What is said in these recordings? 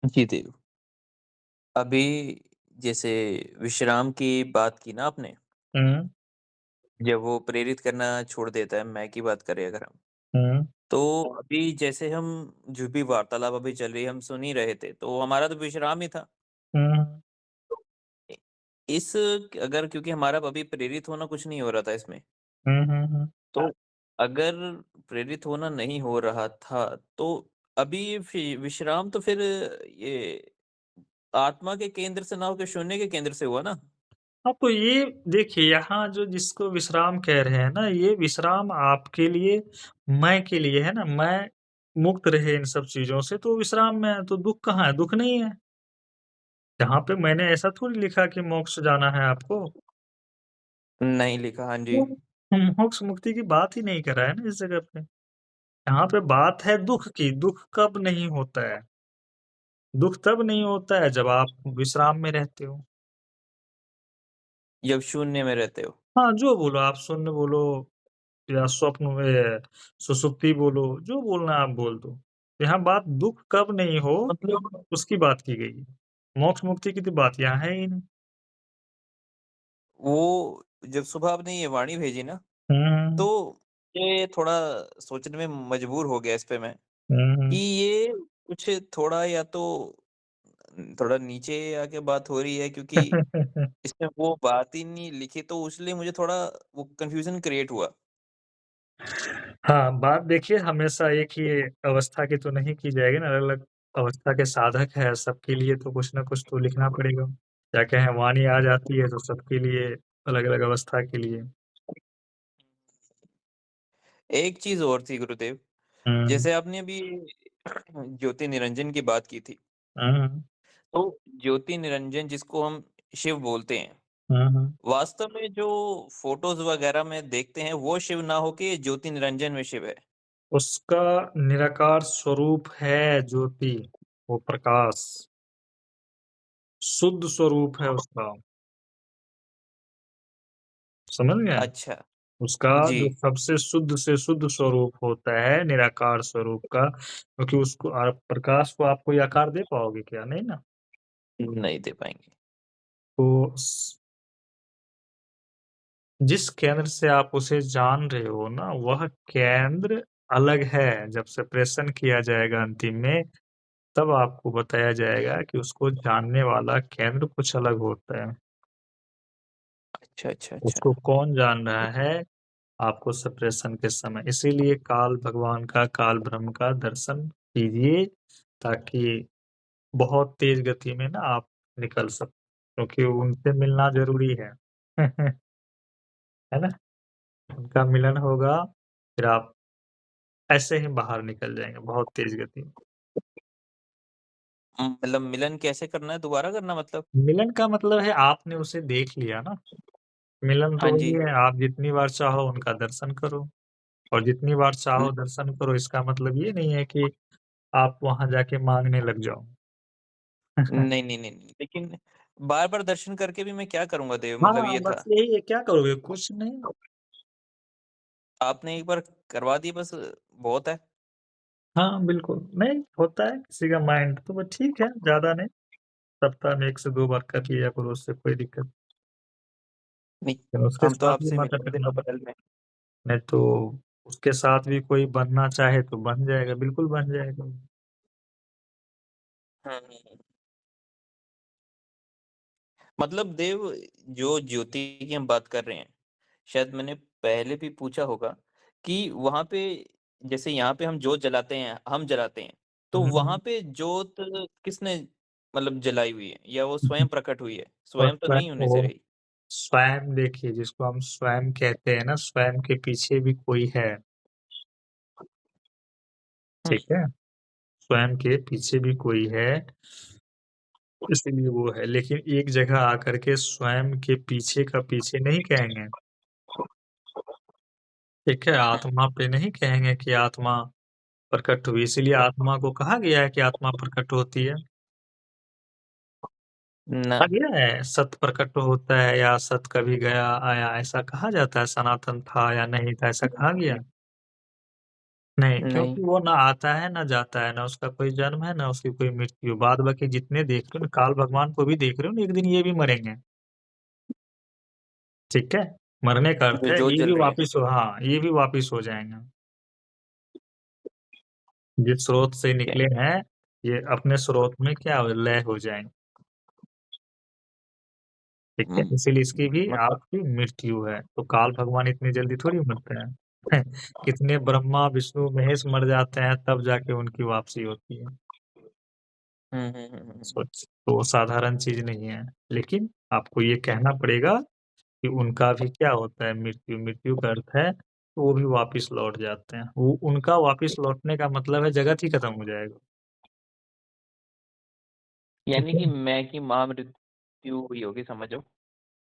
जी, देव। अभी जैसे विश्राम की बात की ना आपने, हुँ, जब वो प्रेरित करना छोड़ देता है, मैं की बात करें अगर हम, हुँ, तो अभी जैसे हम जो भी वार्तालाप अभी चल रही है, हम सुन ही रहे थे, तो हमारा तो विश्राम ही था। हुँ, इ इस अगर क्योंकि हमारा अभी प्रेरित होना कुछ नहीं हो रहा था इसमें, हुँ, हुँ, हुँ। तो अगर प्रेरित होना नहीं हो रहा था, तो अभी विश्राम तो फिर ये आत्मा के केंद्र से ना होके शून्य के केंद्र से हुआ ना? हाँ, तो ये देखिए यहाँ जो जिसको विश्राम कह रहे हैं ना, ये विश्राम आपके लिए, मैं के लिए है ना, मैं मुक्त रहे इन सब चीज़ों से तो विश्राम में है, तो दुःख कहाँ है? दुःख नहीं है। यहाँ पे मैंने ऐसा थोड़ी लिखा कि मोक्ष जाना है आपको। नहीं लिखा, हाँ जी। वो मोक्ष मुक्ति की बात ही नहीं कर रहा है ना इस जगह पे। यहाँ पे बात है दुःख की, दुःख कब नहीं होता है? दुःख तब नहीं होता है जब आप विश्राम में रहते हो। जब शून्य में रहते हो। हाँ, जो बोलो आप शून्य बोलो या स्वप्न में सुषुप्ति बोलो, जो बोलना है आप बोल दो। यहाँ बात दुःख कब नहीं हो, मतलब उसकी बात की गई है। मोक्ष मुक्ति की तो बात यहाँ है ही नहीं। वो जब सुबह आपने ये वाणी भेजी ना, हुँ, तो ये थोड़ा सोचने में मजबूर हो गया इस पे मैं, हुँ, कि हुँ। ये कुछ थोड़ा या तो थोड़ा नीचे आके बात हो रही है क्योंकि इसमें वो बात ही नहीं लिखी तो इसलिए मुझे थोड़ा वो कन्फ्यूज़न क्रिएट हुआ। हाँ, बात देखिए हमेशा एक ही अवस्था की तो नहीं की जाएगी ना, अलग-अलग अवस्था के साधक हैं, सबके लिए तो कुछ न कुछ तो लिखना पड़ेगा। क्या कहें वाणी आ जाती है तो सबके लिए अलग-अलग अवस्था के लिए। एक चीज़ और थी गुरुदेव, हुँ, जैसे आपने अभी ज्योति निरंजन की बात की थी, हुँ, तो ज्योति निरंजन जिसको हम शिव बोलते हैं, हुँ, हुँ। वास्तव में जो फ़ोटोज़ वग़ैरह में देखते हैं, वो शिव ना होके ये ज्योति निरंजन में शिव है। उसका निराकार स्वरूप है ज्योति, वो प्रकाश, शुद्ध स्वरूप है उसका, समझ गए? अच्छा, उसका जी। जो सबसे शुद्ध से शुद्ध स्वरूप होता है निराकार स्वरूप का, क्योंकि उसको आप प्रकाश को आप कोई आकार दे पाओगे क्या? नहीं ना। नहीं दे पाएँगे। तो स जिस केंद्र से आप उसे जान रहे हो ना, वह केंद्र अलग है। जब सेपरेशन किया जाएगा अंतिम में, तब आपको बताया जाएगा कि उसको जानने वाला केंद्र कुछ अलग होता है। अच्छा, अच्छा, उसको अच्छा। कौन जान रहा है? आपको सेपरेशन के समय। इसीलिए काल भगवान का, काल ब्रह्म का दर्शन कीजिए, ताकि बहुत तेज़ गति में ना आप निकल सको, क्योंकि उनसे मिलना ज़रूरी है। है ना? उनका मिलन होगा, फिर आप ऐसे ही बाहर निकल जाएँगे बहुत तेज़ गति में। मतलब मिलन कैसे करना है? दोबारा करना मतलब? मिलन का मतलब है आपने उसे देख लिया ना, मिलन हाँ तो वही जी। है आप जितनी बार चाहो उनका दर्शन करो और जितनी बार हुँ, चाहो दर्शन करो, इसका मतलब ये नहीं है कि आप वहाँ जाके माँगने लग जाओ। नहीं, नहीं, नहीं, नहीं। लेकिन बार-बार दर्शन करके भी मैं क्या करूँगा देव? मतलब हाँ, ये बस था। यही है, क्या करोगे? कुछ नहीं। आपने एक बार करवा दिए बस बहुत है। हाँ, बिल्कुल। नहीं, होता है किसी का माइंड तो बस ठीक है, ज़्यादा नहीं, सप्ताह में 1 से 2 बार कर लिया करो, उससे कोई दिक्कत नहीं, लेकिन उसके हम तो साथ भी आपसे मत मिले थे अटकना, अप्रैल में। नहीं तो उसके साथ भी कोई बनना चाहे तो बन जाएगा, बिल्कुल बन जाएगा। हुँ, हुँ, हुँ। मतलब देव जो ज्योति की हम बात कर रहे हैं, शायद मैंने पहले भी पूछा होगा कि वहाँ पे जैसे यहाँ पे हम जोत जलाते हैं, हम जलाते हैं, तो वहाँ हुँ, पे जोत किसने मतलब जलाई हुई है या वो स्वयं प्रकट हुई है? और स्वयं तो नहीं होने से वो रही। स्वयं देखिए जिसको हम स्वयं कहते हैं ना, स्वयं के पीछे भी कोई है, हुँ, ठीक है? स्वयं के पीछे भी कोई है, इसीलिए वो है। लेकिन एक जगह आकर के स्वयं के पीछे का पीछे नहीं कहेंगे, ठीक है? हुँ, आत्मा पे नहीं कहेंगे कि आत्मा प्रकट हुई, इसीलिए आत्मा को कहा गया है कि आत्मा प्रकट होती है। ना। कहा गया है सत प्रकट होता है या सत कभी गया आया, ऐसा कहा जाता है, सनातन था या नहीं था, ऐसा कहा गया? नहीं, नहीं, क्योंकि वो ना आता है, ना जाता है, ना उसका कोई जन्म है, ना उसकी कोई मृत्यु। बाद बाकी जितने देख रहे हो ना, काल भगवान को भी देख रहे हो ना, एक दिन ये भी मरेंगे, ठीक है? मरने का अर्थ जो है जोत ये जल भी रही है। वापिस हो हाँ, ये भी वापिस हो जाएँगे। जिस स्रोत से क्या निकले हैं, ये अपने स्रोत में क्या हो लय हो जाएँगे, ठीक है? इसीलिए इसकी भी मतलब आपकी मृत्यु है। तो काल भगवान इतनी जल्दी थोड़ी मरते हैं। कितने ब्रह्मा, विष्णु, महेश मर जाते हैं, तब जाके उनकी वापसी होती है। सोच तो साधारण चीज़ नहीं है। लेकिन आपको ये कहना पड़ेगा कि उनका भी क्या होता है मृत्यु, मृत्यु का अर्थ है वो भी वापिस लौट जाते हैं। वो उनका वापिस लौटने का मतलब है जगत ही खत्म हो जाएगा, ठीक यानी कि है? मैं की महामृत्यु हुई होगी समझो।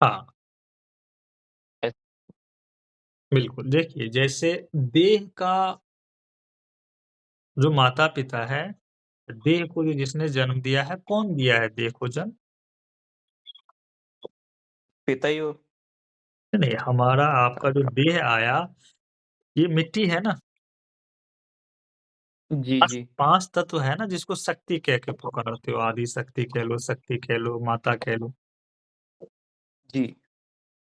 हाँ, ऐस बिल्कुल। देखिए जैसे देह का जो माता-पिता है, देह को जो जिसने जन्म दिया है, कौन दिया है देह को जन्म? पिता ही हो। नहीं, हमारा आपका जो देह आया, ये मिट्टी है ना? जी, 5 जी। 5 तत्व है ना जिसको शक्ति कह के पुकारते हो, आदि शक्ति कह लो, माता कह लो। जी।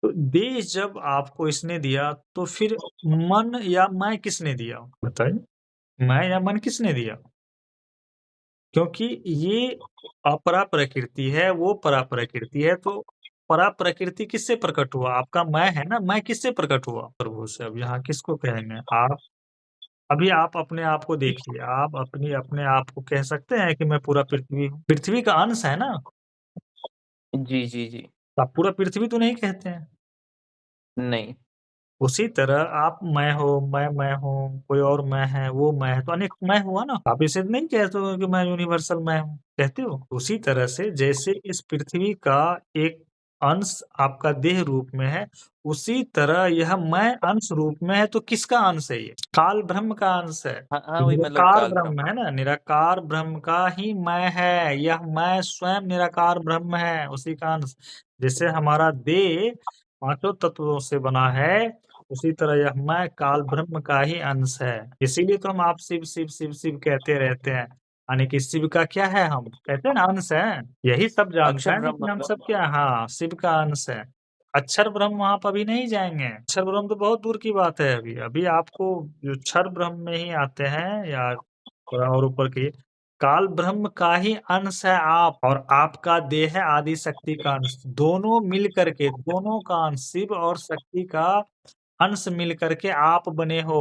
तो देह जब आपको इसने दिया, तो फिर मन या मैं किसने दिया? बताइए? मैं या मन किसने दिया? क्योंकि ये अपरा प्रकृति है, वो परा प्रकृति है, तो परा प्रकृति किससे प्रकट हुआ? आपका मैं है ना, मैं किससे प्रकट हुआ? प्रभु से। अब यहाँ किसको कहेंगे? आप अभी आप अपने आप को देखिए, आप अपने आप को कह सकते हैं कि मैं पूरा पृथ्वी हूँ? पृथ्वी का अंश है ना, जी, जी, जी। तो आप पूरा पृथ्वी तो नहीं कहते हैं। नहीं। उसी तरह आप मैं हूँ, कोई और मैं है, वो मैं है, तो अनेक मैं हुआ ना। आप इसे नहीं कहते हो कि मैं यूनिवर्सल मैं हूँ, कहते हो? उसी तरह से जैसे इस पृथ्वी का एक अंश आपका देह रूप में है, उसी तरह यह मैं अंश रूप में है, तो किसका अंश है ये? काल ब्रह्म का अंश है। हाँ, हाँ, वही मतलब निराकार काल ब्रह्म। ब्रह्म है ना, निराकार ब्रह्म का ही मैं है, यह मैं स्वयं निराकार ब्रह्म है, उसी का अंश। जैसे हमारा देह पाँचों तत्वों से बना है, उसी तरह यह मैं काल ब्रह्म का ही अंश है। इसीलिए तो हम आप शिव, शिव, शिव, शिव कहते रहते हैं। यानी कि शिव का क्या है हम? कहते हैं ना अंश हैं। यही सब जानता अक्षर है ना ब्रह्म कि हम मतलब। सब क्या हैं? हाँ, शिव का अंश है। अक्षर ब्रह्म वहाँ पर अभी नहीं जाएँगे। अक्षर ब्रह्म तो बहुत दूर की बात है अभी। अभी आपको जो क्षर ब्रह्म में ही आते हैं या थोड़ा और ऊपर की काल ब्रह्म का ही अंश है आप और आपका देह है आदि शक्ति का अंश। दोनों मिल कर के दोनों का अंश शिव और शक्ति का अंश मिल कर के आप बने हो।